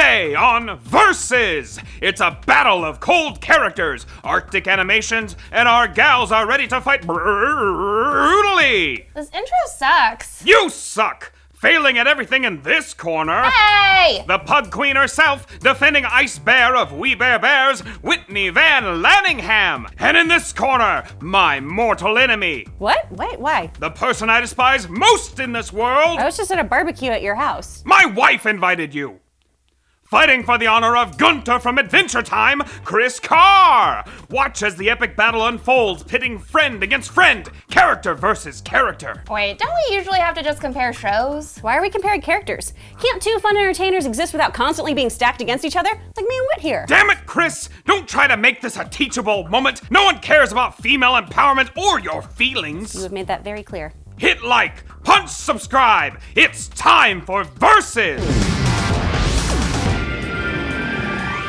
Today on Versus, it's a battle of cold characters, Arctic animations, and our gals are ready to fight brutally! This intro sucks. You suck! Failing at everything in this corner. Hey! The Pug Queen herself, defending Ice Bear of We Bear Bears, Whitney Van Lanningham. And in this corner, my mortal enemy. What? Wait, why? The person I despise most in this world. I was just at a barbecue at your house. My wife invited you. Fighting for the honor of Gunter from Adventure Time, Chris Carr! Watch as the epic battle unfolds, pitting friend against friend, character versus character. Wait, don't we usually have to just compare shows? Why are we comparing characters? Can't two fun entertainers exist without constantly being stacked against each other? Like me and Whit here. Damn it, Chris! Don't try to make this a teachable moment. No one cares about female empowerment or your feelings. You have made that very clear. Hit like, punch subscribe. It's time for Versus.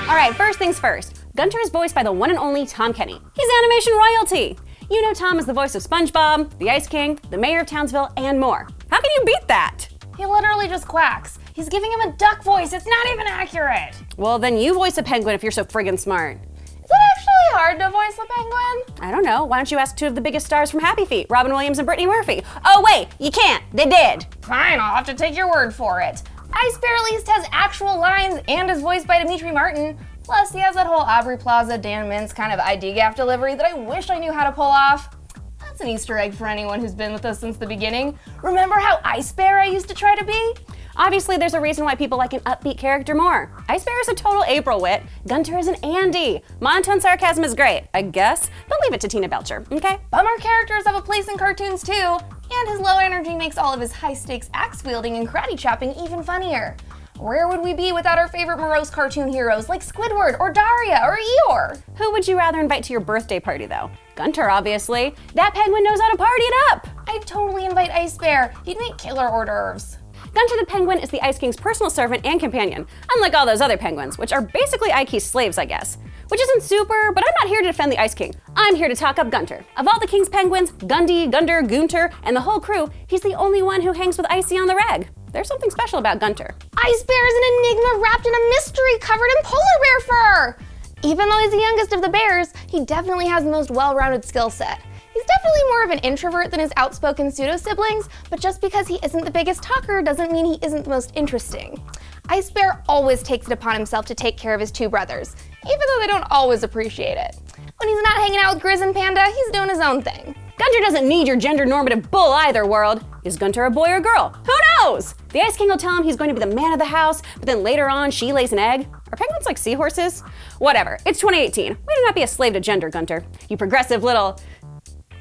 All right, first things first. Gunter is voiced by the one and only Tom Kenny. He's animation royalty. You know Tom as the voice of SpongeBob, the Ice King, the mayor of Townsville, and more. How can you beat that? He literally just quacks. He's giving him a duck voice. It's not even accurate. Well, then you voice a penguin if you're so friggin' smart. Is it actually hard to voice a penguin? I don't know. Why don't you ask two of the biggest stars from Happy Feet, Robin Williams and Brittany Murphy? Oh wait, you can't. They did. Fine, I'll have to take your word for it. Ice Bear at least has actual lines and is voiced by Dimitri Martin. Plus, he has that whole Aubrey Plaza, Dan Mintz kind of ID gaff delivery that I wish I knew how to pull off. That's an Easter egg for anyone who's been with us since the beginning. Remember how Ice Bear I used to try to be? Obviously, there's a reason why people like an upbeat character more. Ice Bear is a total April wit. Gunter is an Andy. Monotone sarcasm is great, I guess, but leave it to Tina Belcher, okay? Bummer characters have a place in cartoons too, and his low energy makes all of his high-stakes axe-wielding and karate chopping even funnier. Where would we be without our favorite morose cartoon heroes like Squidward or Daria or Eeyore? Who would you rather invite to your birthday party though? Gunter, obviously. That penguin knows how to party it up. I'd totally invite Ice Bear. He'd make killer hors d'oeuvres. Gunter the Penguin is the Ice King's personal servant and companion, unlike all those other penguins, which are basically Ike's slaves, I guess. Which isn't super, but I'm not here to defend the Ice King. I'm here to talk up Gunter. Of all the King's penguins, Gundy, Gunder, Gunter, and the whole crew, he's the only one who hangs with Icy on the rag. There's something special about Gunter. Ice Bear is an enigma wrapped in a mystery covered in polar bear fur! Even though he's the youngest of the bears, he definitely has the most well-rounded skill set. He's definitely more of an introvert than his outspoken pseudo-siblings, but just because he isn't the biggest talker doesn't mean he isn't the most interesting. Ice Bear always takes it upon himself to take care of his two brothers, even though they don't always appreciate it. When he's not hanging out with Grizz and Panda, he's doing his own thing. Gunter doesn't need your gender-normative bull either, world. Is Gunter a boy or girl? Who knows? The Ice King will tell him he's going to be the man of the house, but then later on, she lays an egg. Are penguins like seahorses? Whatever, it's 2018. We do not be a slave to gender, Gunter. You progressive little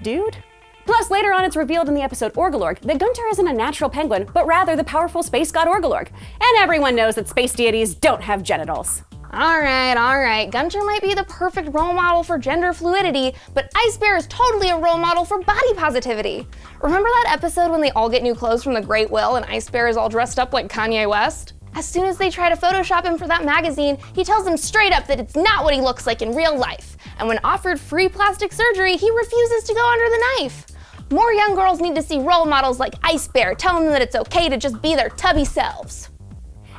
dude. Plus, later on it's revealed in the episode Orgalorg that Gunter isn't a natural penguin, but rather the powerful space god Orgalorg. And everyone knows that space deities don't have genitals. All right. Gunter might be the perfect role model for gender fluidity, but Ice Bear is totally a role model for body positivity. Remember that episode when they all get new clothes from the Great Will and Ice Bear is all dressed up like Kanye West? As soon as they try to Photoshop him for that magazine, he tells them straight up that it's not what he looks like in real life. And when offered free plastic surgery, he refuses to go under the knife. More young girls need to see role models like Ice Bear telling them that it's okay to just be their tubby selves.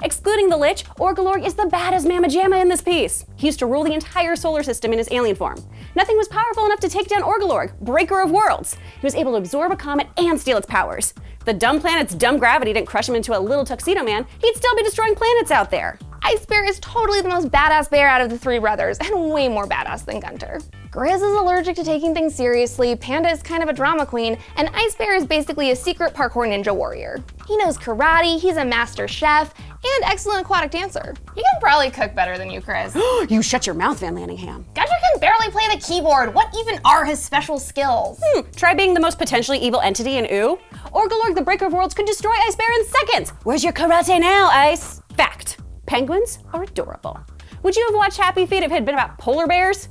Excluding the Lich, Orgalorg is the baddest mamma jamma in this piece. He used to rule the entire solar system in his alien form. Nothing was powerful enough to take down Orgalorg, breaker of worlds. He was able to absorb a comet and steal its powers. If the dumb planet's dumb gravity didn't crush him into a little tuxedo man, he'd still be destroying planets out there. Ice Bear is totally the most badass bear out of the three brothers, and way more badass than Gunter. Grizz is allergic to taking things seriously, Panda is kind of a drama queen, and Ice Bear is basically a secret parkour ninja warrior. He knows karate, he's a master chef, and excellent aquatic dancer. He can probably cook better than you, Chris. You shut your mouth, Van Lanningham. Gunter can barely play the keyboard. What even are his special skills? Try being the most potentially evil entity in OO. Orgalorg, the breaker of worlds, could destroy Ice Bear in seconds. Where's your karate now, Ice? Fact. Penguins are adorable. Would you have watched Happy Feet if it had been about polar bears?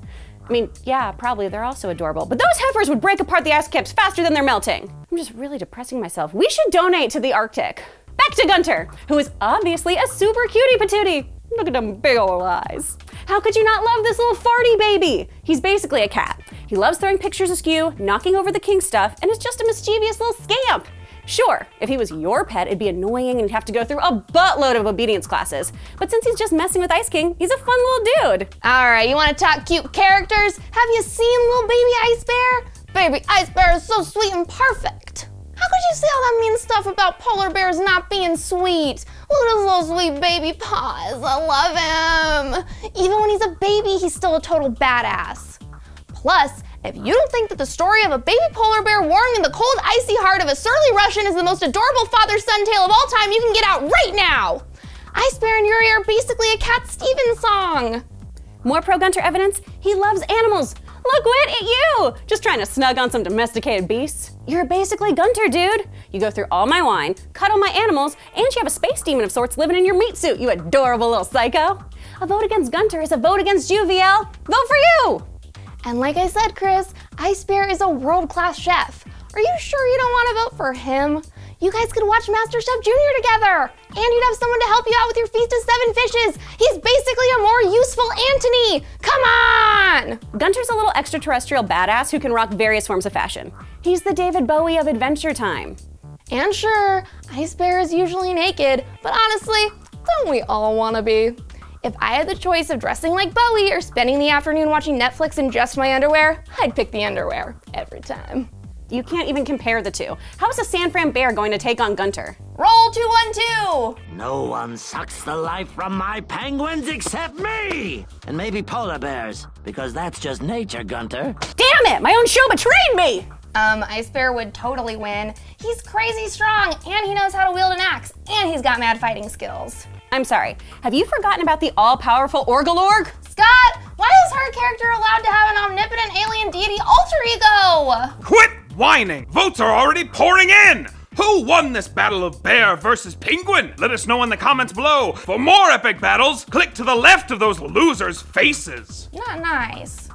I mean, yeah, probably, they're also adorable, but those heifers would break apart the ice caps faster than they're melting. I'm just really depressing myself. We should donate to the Arctic. Back to Gunter, who is obviously a super cutie patootie. Look at them big old eyes. How could you not love this little farty baby? He's basically a cat. He loves throwing pictures askew, knocking over the king stuff, and is just a mischievous little scamp. Sure, if he was your pet, it'd be annoying and you'd have to go through a buttload of obedience classes. But since he's just messing with Ice King, he's a fun little dude. All right, you want to talk cute characters? Have you seen little baby Ice Bear? Baby Ice Bear is so sweet and perfect. How could you say all that mean stuff about polar bears not being sweet? Look at his little sweet baby paws. I love him. Even when he's a baby, he's still a total badass. Plus, if you don't think that the story of a baby polar bear warming in the cold, icy heart of a surly Russian is the most adorable father-son tale of all time, you can get out right now. Ice Bear and Yuri are basically a Cat Stevens song. More pro Gunter evidence? He loves animals. Look what at you! Just trying to snug on some domesticated beasts. You're basically Gunter, dude. You go through all my wine, cuddle my animals, and you have a space demon of sorts living in your meat suit, you adorable little psycho. A vote against Gunter is a vote against you, VL. Vote for you! And like I said, Chris, Ice Bear is a world-class chef. Are you sure you don't want to vote for him? You guys could watch MasterChef Junior together, and you'd have someone to help you out with your Feast of 7 Fishes. He's basically a more useful Antony. Come on! Gunter's a little extraterrestrial badass who can rock various forms of fashion. He's the David Bowie of Adventure Time. And sure, Ice Bear is usually naked, but honestly, don't we all want to be? If I had the choice of dressing like Bowie or spending the afternoon watching Netflix in just my underwear, I'd pick the underwear every time. You can't even compare the two. How is a San Fran bear going to take on Gunter? Roll 212! No one sucks the life from my penguins except me! And maybe polar bears, because that's just nature, Gunter. Damn it! My own show betrayed me! Ice Bear would totally win. He's crazy strong, and he knows how to wield an axe, and he's got mad fighting skills. I'm sorry, have you forgotten about the all-powerful Orgalorg? Scott, why is her character allowed to have an omnipotent alien deity alter ego? Quit whining! Votes are already pouring in! Who won this battle of bear versus penguin? Let us know in the comments below. For more epic battles, click to the left of those losers' faces. Not nice.